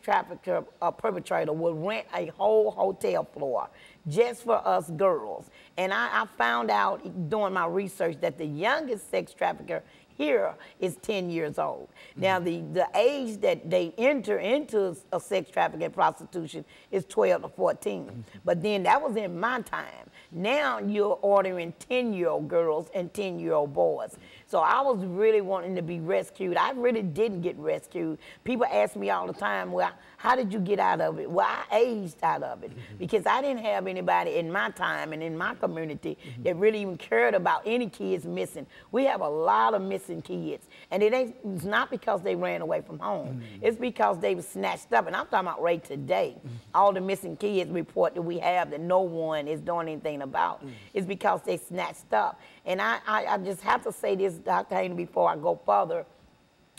trafficker perpetrator would rent a whole hotel floor just for us girls. And I found out during my research that the youngest sex trafficker here is 10 years old. Now, the age that they enter into a sex trafficking and prostitution is 12 to 14. But then that was in my time. Now you're ordering 10-year-old girls and 10-year-old boys. So I was really wanting to be rescued. I really didn't get rescued. People ask me all the time, well, how did you get out of it? Well, I aged out of it because I didn't have anybody in my time and in my community that really even cared about any kids missing. We have a lot of missing kids, and it's not because they ran away from home. It's because they were snatched up, and I'm talking about right today. All the missing kids report that we have that no one is doing anything about. It's because they snatched up. And I just have to say this, Dr. Haney, before I go further.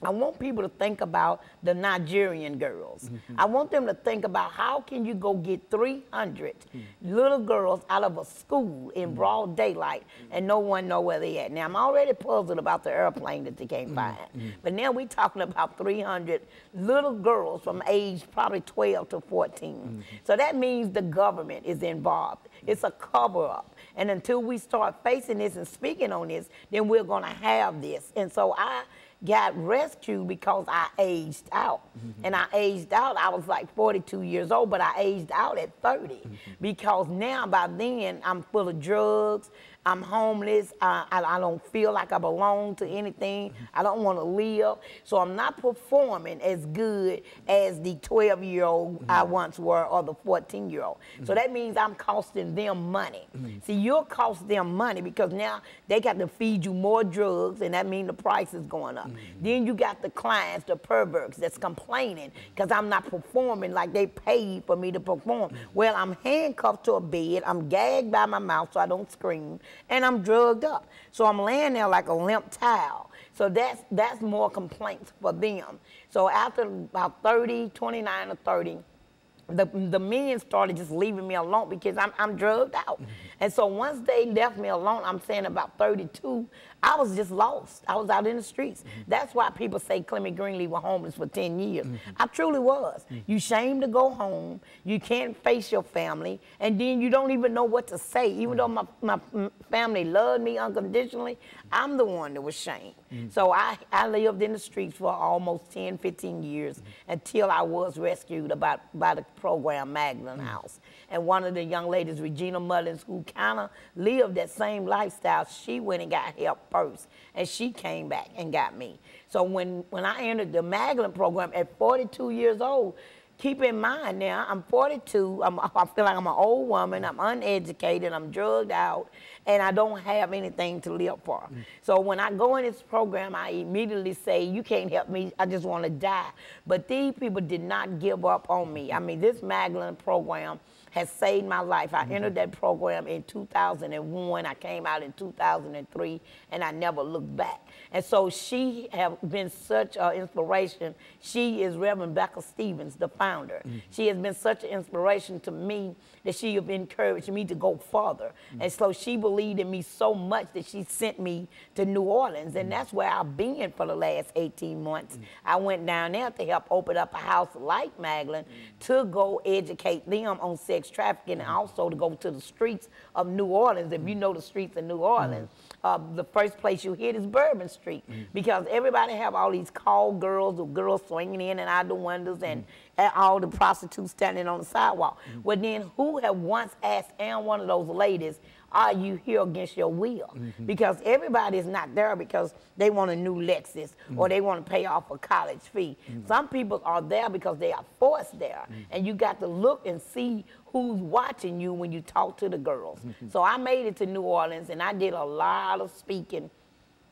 I want people to think about the Nigerian girls. I want them to think about how can you go get 300 little girls out of a school in broad daylight and no one know where they at. Now, I'm already puzzled about the airplane that they can't find. But now we're talking about 300 little girls from age probably 12 to 14. So that means the government is involved. It's a cover-up. And until we start facing this and speaking on this, then we're going to have this. And so I got rescued because I aged out. And I aged out, I was like 42 years old, but I aged out at 30 because now by then I'm full of drugs, I'm homeless, I don't feel like I belong to anything, I don't want to live, so I'm not performing as good as the 12-year-old I once were or the 14-year-old. So that means I'm costing them money. See, you'll cost them money because now they got to feed you more drugs, and that means the price is going up. Then you got the clients, the perverts that's complaining because I'm not performing like they paid for me to perform. Well, I'm handcuffed to a bed, I'm gagged by my mouth so I don't scream, and I'm drugged up. So I'm laying there like a limp towel. So that's more complaints for them. So after about 29 or 30, the men started just leaving me alone because I'm drugged out. And so once they left me alone, I'm saying about 32, I was just lost. I was out in the streets. That's why people say Clement Greenlee was homeless for 10 years. I truly was. You ashamed to go home, you can't face your family, and then you don't even know what to say. Even though my family loved me unconditionally, I'm the one that was shamed. So I lived in the streets for almost 10, 15 years until I was rescued by the program Magdalene House. And one of the young ladies, Regina Mullins, who kind of lived that same lifestyle, she went and got help first, and she came back and got me. So when I entered the Magdalene program at 42 years old, keep in mind now, I'm 42, I feel like I'm an old woman, I'm uneducated, I'm drugged out, and I don't have anything to live for. So when I go in this program, I immediately say, you can't help me, I just want to die. But these people did not give up on me. I mean, this Magdalene program has saved my life. I entered that program in 2001. I came out in 2003, and I never looked back. And so she has been such an inspiration. She is Reverend Becca Stevens, the founder. She has been such an inspiration to me that she has encouraged me to go further. And so she believed in me so much that she sent me to New Orleans, and that's where I've been for the last 18 months. I went down there to help open up a house like Magdalene to go educate them on sex trafficking, and also to go to the streets of New Orleans. If you know the streets of New Orleans, the first place you hit is Bourbon Street, because everybody have all these call girls or girls swinging in and out the windows, and all the prostitutes standing on the sidewalk. Well, then who have once asked one of those ladies, are you here against your will? Because everybody is not there because they want a new Lexus or they want to pay off a college fee. Some people are there because they are forced there, and you got to look and see who's watching you when you talk to the girls. So I made it to New Orleans, and I did a lot of speaking.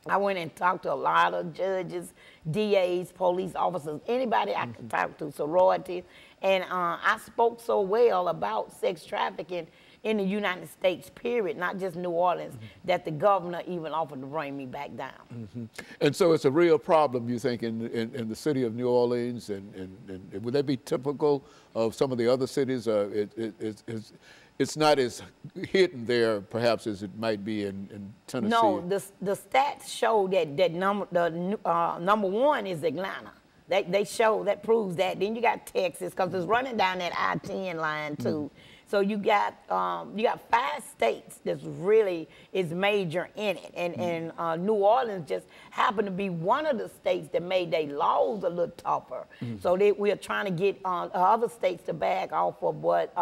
I went and talked to a lot of judges, DAs, police officers, anybody I could talk to, sororities, and I spoke so well about sex trafficking in the United States, period, not just New Orleans, that the governor even offered to bring me back down. And so it's a real problem, you think, in the city of New Orleans, and would that be typical of some of the other cities? It's not as hidden there, perhaps, as it might be in Tennessee. No, the stats show that number one is Atlanta. They show, that proves that. Then you got Texas, because it's running down that I-10 line too. So you got 5 states that's really is major in it, and New Orleans just happened to be one of the states that made their laws a little tougher. So we are trying to get other states to back off of what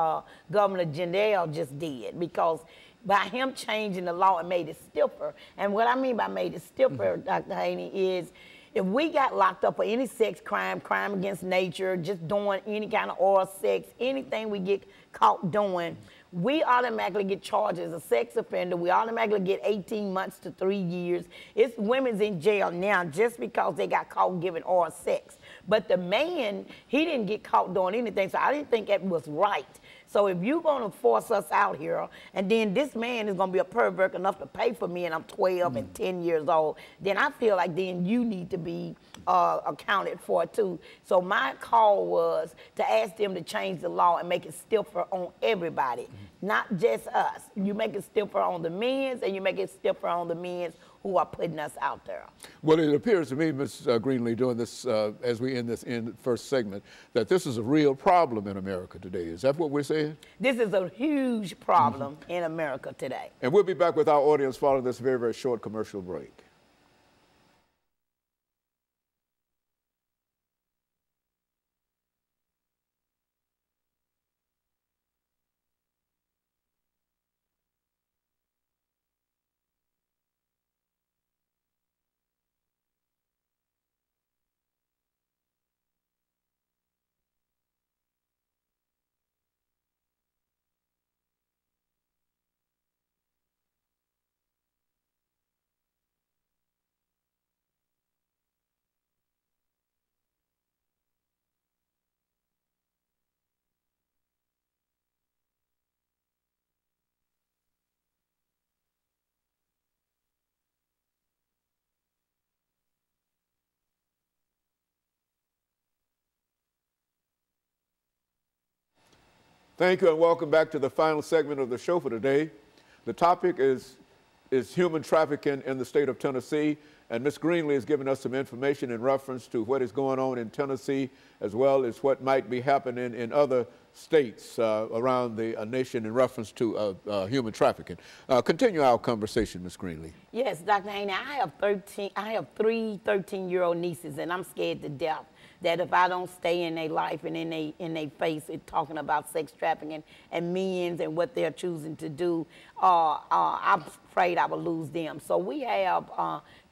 Governor Jindal just did, because by him changing the law, it made it stiffer. And what I mean by made it stiffer, Dr. Haney, is if we got locked up for any sex crime, crime against nature, just doing any kind of oral sex, anything we get caught doing, we automatically get charged as a sex offender. We automatically get 18 months to 3 years. It's women's in jail now just because they got caught giving oral sex. But the man, he didn't get caught doing anything, so I didn't think that was right. So if you're going to force us out here, and then this man is going to be a pervert enough to pay for me, and I'm 12 and 10 years old, then I feel like then you need to be accounted for too. So my call was to ask them to change the law and make it stiffer on everybody, not just us. You make it stiffer on the men's, and you make it stiffer on the men's who are putting us out there. Well, it appears to me, Ms. Greenlee, doing this as we end this first segment, that this is a real problem in America today. Is that what we're saying? This is a huge problem in America today. And we'll be back with our audience following this very, very short commercial break. Thank you and welcome back to the final segment of the show for today. The topic is human trafficking in the state of Tennessee, and Ms. Greenlee has given us some information in reference to what is going on in Tennessee, as well as what might be happening in other states around the nation in reference to human trafficking. Continue our conversation, Ms. Greenlee. Yes, Dr. Haney, I have 3 13-year-old nieces, and I'm scared to death that if I don't stay in their life and in their face talking about sex trafficking and men's and what they're choosing to do, I'm afraid I will lose them. So we have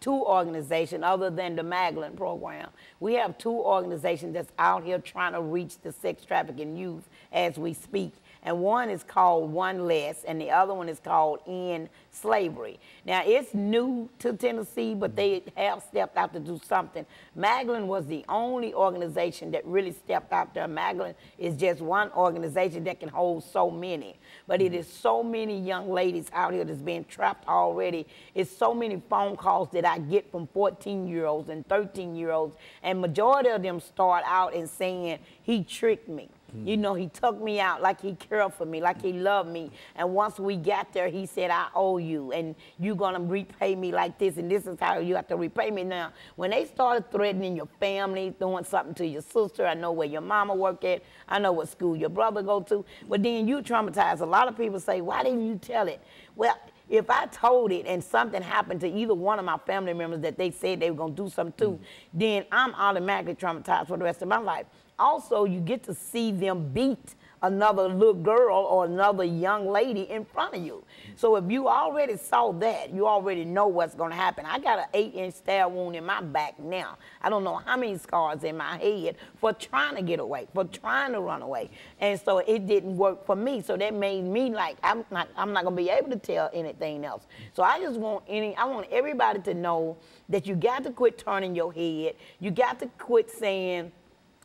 2 organizations other than the Magdalene program. We have 2 organizations that's out here trying to reach the sex trafficking youth as we speak. And one is called One Less, and the other one is called End Slavery. Now, it's new to Tennessee, but they have stepped out to do something. Magdalene was the only organization that really stepped out there. Magdalene is just one organization that can hold so many. But it is so many young ladies out here that's being trapped already. It's so many phone calls that I get from 14-year-olds and 13-year-olds, and majority of them start out in saying, he tricked me. You know, he took me out like he cared for me, like he loved me. And once we got there, he said, I owe you, and you're going to repay me like this, and this is how you have to repay me. Now, when they started threatening your family, doing something to your sister, I know where your mama work at, I know what school your brother go to, but then you traumatized. A lot of people say, why didn't you tell it? Well, if I told it and something happened to either one of my family members that they said they were going to do something to, then I'm automatically traumatized for the rest of my life. Also, you get to see them beat another little girl or another young lady in front of you. So if you already saw that, you already know what's going to happen. I got an 8-inch stab wound in my back now. I don't know how many scars in my head for trying to get away, for trying to run away. And so it didn't work for me. So that made me like, I'm not going to be able to tell anything else. So I just want I want everybody to know that you got to quit turning your head. You got to quit saying,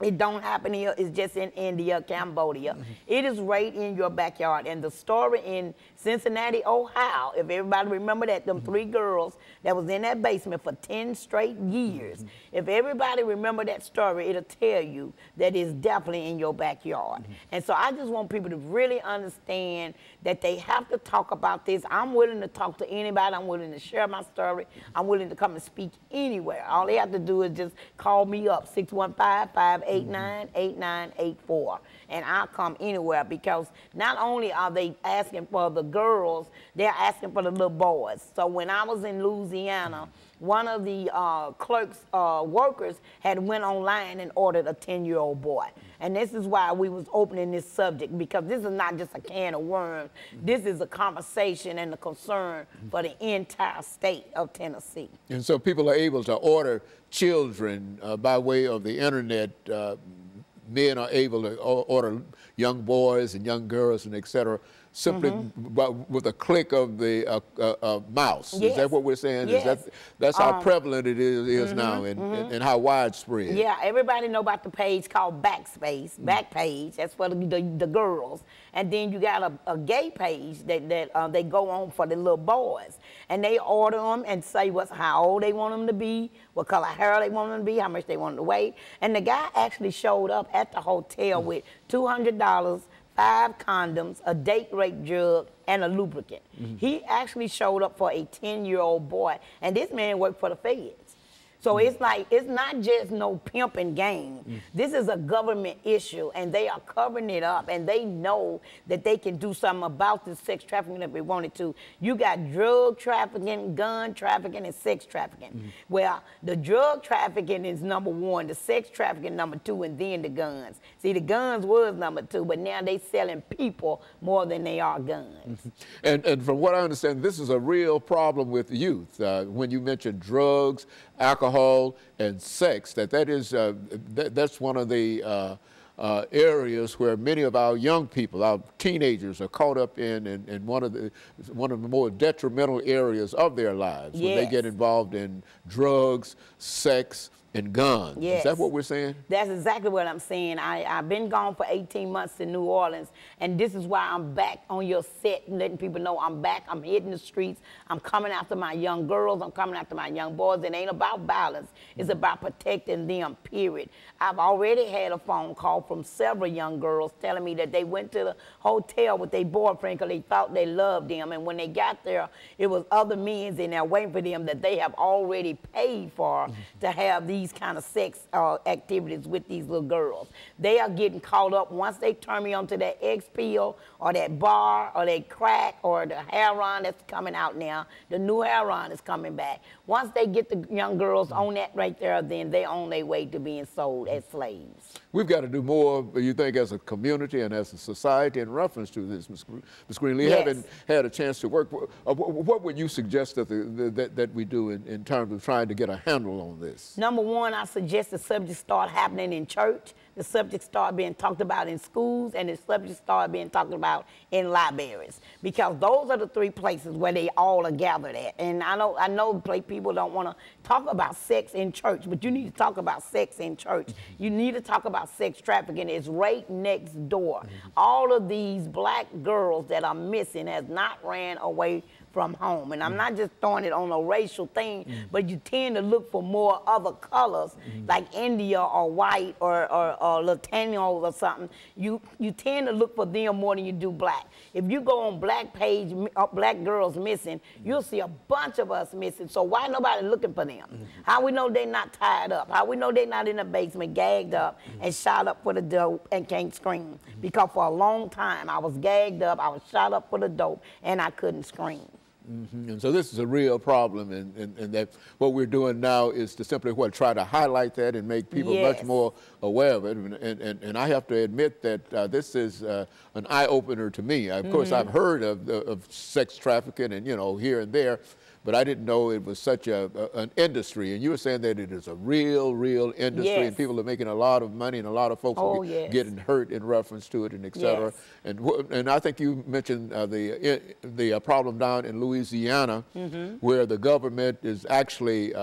It don't happen here. It's just in India, Cambodia. It is right in your backyard. And the story in Cincinnati, Ohio, if everybody remember that, them 3 girls that was in that basement for 10 straight years. If everybody remember that story, it'll tell you that it's definitely in your backyard. And so I just want people to really understand that they have to talk about this. I'm willing to talk to anybody. I'm willing to share my story. I'm willing to come and speak anywhere. All they have to do is just call me up, 615-589-8984. And I'll come anywhere, because not only are they asking for the girls, they're asking for the little boys. So when I was in Louisiana, one of the clerks, workers had went online and ordered a 10-year-old boy. And this is why we was opening this subject, because this is not just a can of worms. This is a conversation and a concern for the entire state of Tennessee. And so people are able to order children by way of the internet. Men are able to order young boys and young girls and et cetera, simply with a click of the mouse. Yes. Is that what we're saying? Yes. That's how prevalent it is now, and how widespread. Yeah, everybody know about the page called Backspace, Backpage. That's for the girls. And then you got a gay page that they go on for the little boys. And they order them and say how old they want them to be, what color hair they want them to be, how much they want them to weigh. And the guy actually showed up at the hotel with $200, 5 condoms, a date rape drug, and a lubricant. He actually showed up for a 10-year-old boy, and this man worked for the feds. So it's like, it's not just no pimping game. This is a government issue, and they are covering it up, and they know that they can do something about this sex trafficking if they wanted to. You got drug trafficking, gun trafficking, and sex trafficking. Well, the drug trafficking is #1, the sex trafficking #2, and then the guns. See, the guns was #2, but now they selling people more than they are guns. And from what I understand, this is a real problem with youth. When you mention drugs, alcohol, and sex, that's one of the areas where many of our young people, our teenagers, are caught up in one of the more detrimental areas of their lives. Yes. When they get involved in drugs, sex, and guns. Yes. Is that what we're saying? That's exactly what I'm saying. I've been gone for 18 months in New Orleans, and this is why I'm back on your set, letting people know I'm back. I'm hitting the streets. I'm coming after my young girls. I'm coming after my young boys. It ain't about violence. It's about protecting them, period. I've already had a phone call from several young girls telling me that they went to the hotel with their boyfriend because they thought they loved them, and when they got there, it was other men in there waiting for them that they have already paid for to have these kind of sex activities with these little girls. They are getting caught up once they turn me onto that X pill or that bar or that crack or the heroin that's coming out now. The new heroin is coming back. Once they get the young girls on that right there, then they're on their way to being sold as slaves. We've got to do more, you think, as a community and as a society in reference to this, Ms. Greenlee. Yes. Having had a chance to work, what would you suggest that we do in terms of trying to get a handle on this? #1, I suggest the subject start happening in church, the subject start being talked about in schools, and the subject start being talked about in libraries, because those are the 3 places where they all are gathered at. And I know people don't want to talk about sex in church, but you need to talk about sex in church. You need to talk about sex trafficking. It's right next door. All of these black girls that are missing has not ran away from home. And I'm not just throwing it on a racial thing, but you tend to look for more other colors, like India or white or Latinos or something. You tend to look for them more than you do black. If you go on Black page, Black Girls Missing, you'll see a bunch of us missing. So why nobody looking for them? How we know they're not tied up? How we know they're not in the basement gagged up and shot up for the dope and can't scream? Because for a long time I was gagged up, I was shot up for the dope, and I couldn't scream. And so this is a real problem, and that what we're doing now is to simply try to highlight that and make people much more aware of it. And I have to admit that this is an eye-opener to me. Of course, I've heard of sex trafficking and, here and there, but I didn't know it was such an industry. And you were saying that it is a real industry, Yes. and people are making a lot of money, and a lot of folks are getting hurt in reference to it, and et cetera. Yes. And I think you mentioned the problem down in Louisiana, where the government is actually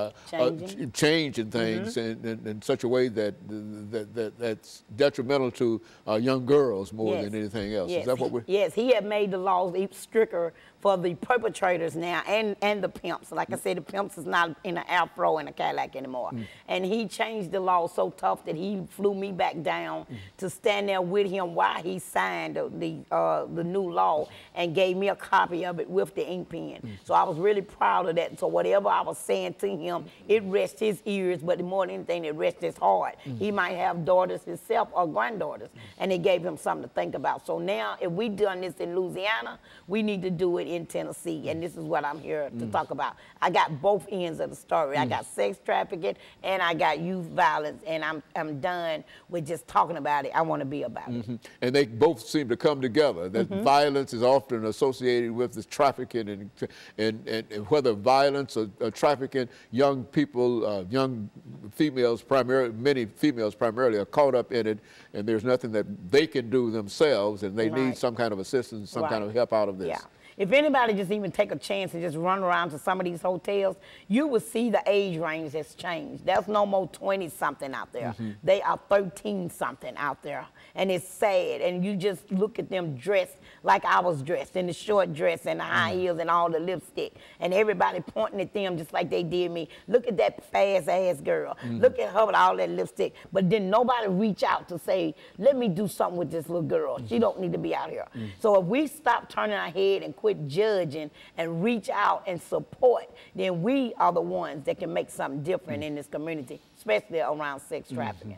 changing things in such a way that's detrimental to young girls more than anything else. Is that what we're... Yes, he had made the laws stricter for the perpetrators now and the pimps. Like I said, the pimps is not in an afro and a Cadillac anymore. And he changed the law so tough that he flew me back down to stand there with him while he signed the new law and gave me a copy of it with the ink pen. So I was really proud of that. So whatever I was saying to him, it rests his ears, but more than anything, it rests his heart. He might have daughters himself or granddaughters, and it gave him something to think about. So now, if we done this in Louisiana, we need to do it in Tennessee, and this is what I'm here to talk about. I got both ends of the story. I got sex trafficking and I got youth violence, and I'm done with just talking about it. I want to be about it. And they both seem to come together. That violence is often associated with this trafficking, and whether violence or trafficking, young people, young females primarily, many females primarily are caught up in it, and there's nothing that they can do themselves, and they need some kind of assistance, some kind of help out of this. Yeah. If anybody just even take a chance and just run around to some of these hotels, you will see the age range has changed. There's no more 20-something out there. They are 13-something out there. And it's sad. And you just look at them dressed like I was dressed, in the short dress and the high heels and all the lipstick. And everybody pointing at them just like they did me. Look at that fast-ass girl. Look at her with all that lipstick. But then nobody reach out to say, let me do something with this little girl. She don't need to be out here. So if we stop turning our head and quit judging and reach out and support, then we are the ones that can make something different in this community, especially around sex trafficking.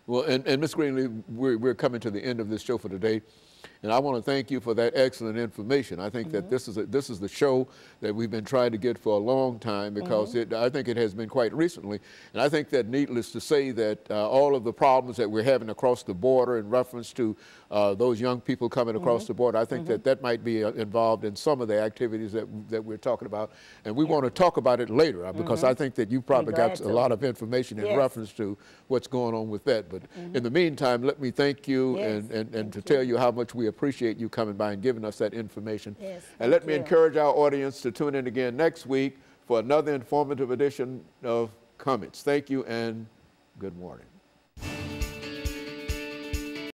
Well, and Ms. Greenlee, we're coming to the end of this show for today. And I want to thank you for that excellent information. I think that this is the show that we've been trying to get for a long time, because I think it has been quite recently. And I think that, needless to say, that all of the problems that we're having across the border in reference to those young people coming across the border, I think that might be involved in some of the activities that we're talking about. And we want to talk about it later, because I think that you probably got a lot of information in reference to what's going on with that. But in the meantime, let me thank you and to tell you how much we appreciate you coming by and giving us that information. And let me encourage our audience to tune in again next week for another informative edition of Comments. Thank you and good morning.